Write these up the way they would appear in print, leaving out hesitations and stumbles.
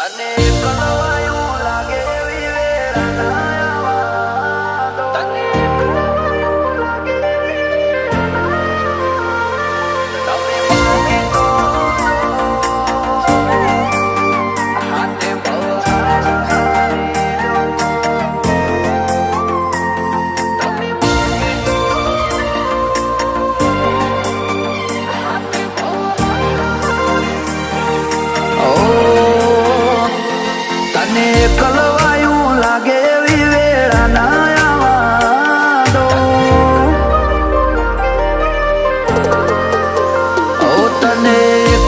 તને કલવાયું લાગે એવી વેળા ના આવા દો. તને કલવાયું લાગે એવી વેળા ના તમે માગી તો હાથે બહારી દો. તમે માગી તો હાથે તને કલવાયું લાગે એવી વેળા ના આવા દો. તને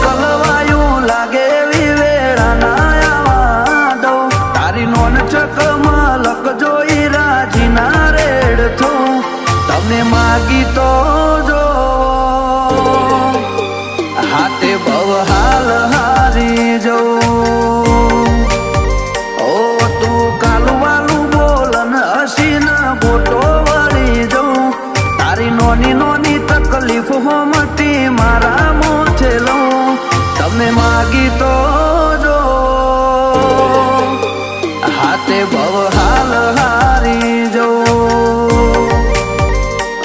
કલવાયું લાગે એવી વેળા ના આવા દો. તારી નોન ચકમાં લક જોઈ રાજી ના રેડ થું. તમે માગી તો જો હાથે બહુ હાલ હારી જવું. બોટો વળી જઉં. તારી નોની નોની તકલીફ હોમતી મારા મોથે લઉં. તમે માગી તો જો હાથે બહુ હાલ હારી જઉં.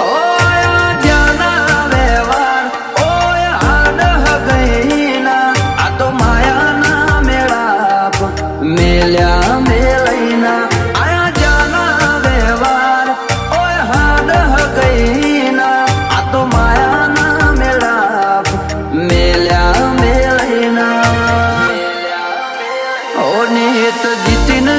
ઓયા જ્યાંના વ્યવહાર ઓયા હાડ હગઈના આ તો માયાના મેળાપ મેલ્યા મેલઈના.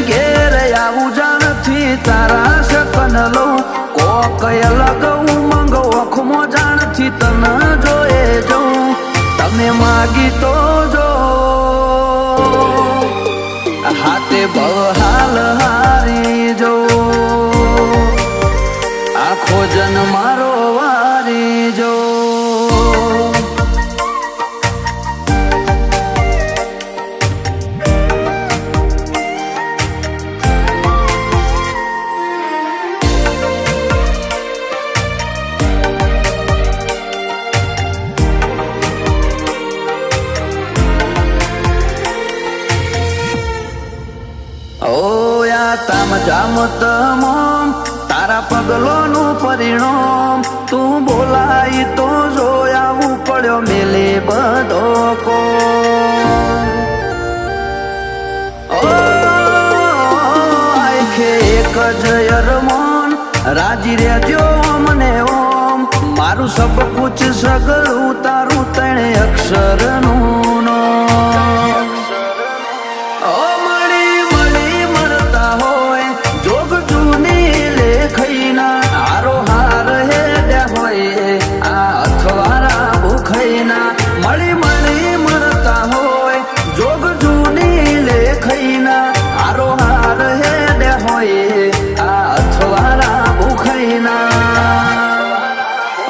ઘેર આવું જાણથી તારા શકન લઉં. કોકય લગવું મંગ ઓખમો જાણથી તને જોએ જઉં. તમે માગી તો જો હાથે બહુ હાલ હારી જઉં. આખો જન મારો વારી જઉં. તામ જામ તમોમ તારા પગલોનું પરિણામ. તું બોલાય તો જો આવું પડ્યો મેલે બધો કો. આખે એક જ અરમાન રાજી રહેજો મને ઓમ. મારું સબ કુછ સગળું તારું ત્રણે અક્ષરનું નો. મળી મળી મરતા હોય જોગ જૂની લેખઈના. આરો હાર હેડે હોય આ અથવારા ભૂખઈના.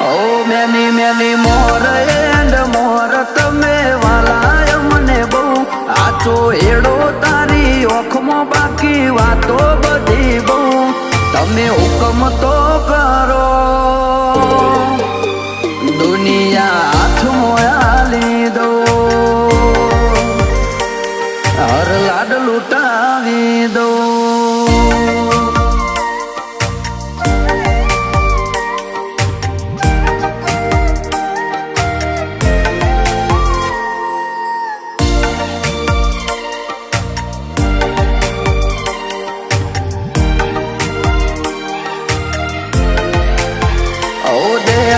Oh many many more and more તમે વાલાય મને બહુ. આચો એડો તારી ઓખમાં બાકી વાતો બધી બહુ. તમે હુકમ તો કરો દુનિયા હાથમાં આલી દો. હર લાડ લૂટાવી દો.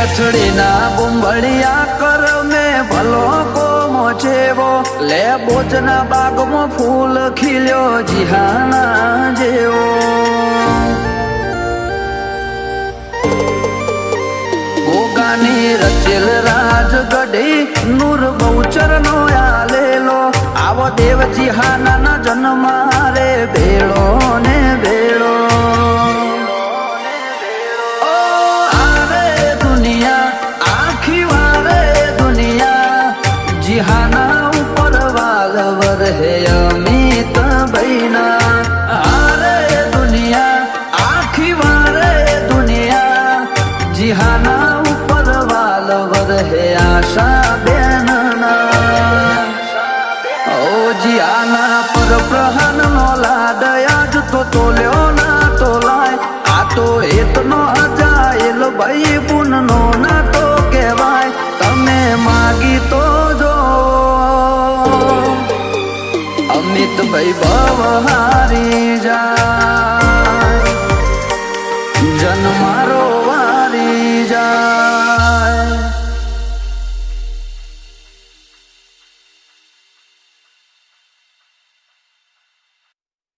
અથડીના બુંબળિયા કર મેં ભલો કોમો છેવો. લે બોજના બાગમાં ફૂલ ખીલ્યો જીહાના જેવો. ગોગાની રચેલ રાજગઢી નૂર બહુચર નો આલેલો. આવો દેવ જીહાના જન્મારે ભેળો ને ભેળો. જીહાના ઉપર વાલવર હે અમિત ભાઈના. આરે દુનિયા આખી વારે દુનિયા. જીહાના ઉપર વાલવર હે આશા બેનના. ઓ જીયાના પર પ્રહન નો લાડયા જ તો તોલ્યો ના તોલાય આ તો હેતનો અજાયેલ ભાઈ પુનનો ના તો કહેવાય તમે માગી તો જો અમિત ભાઈ ભવ હારી જા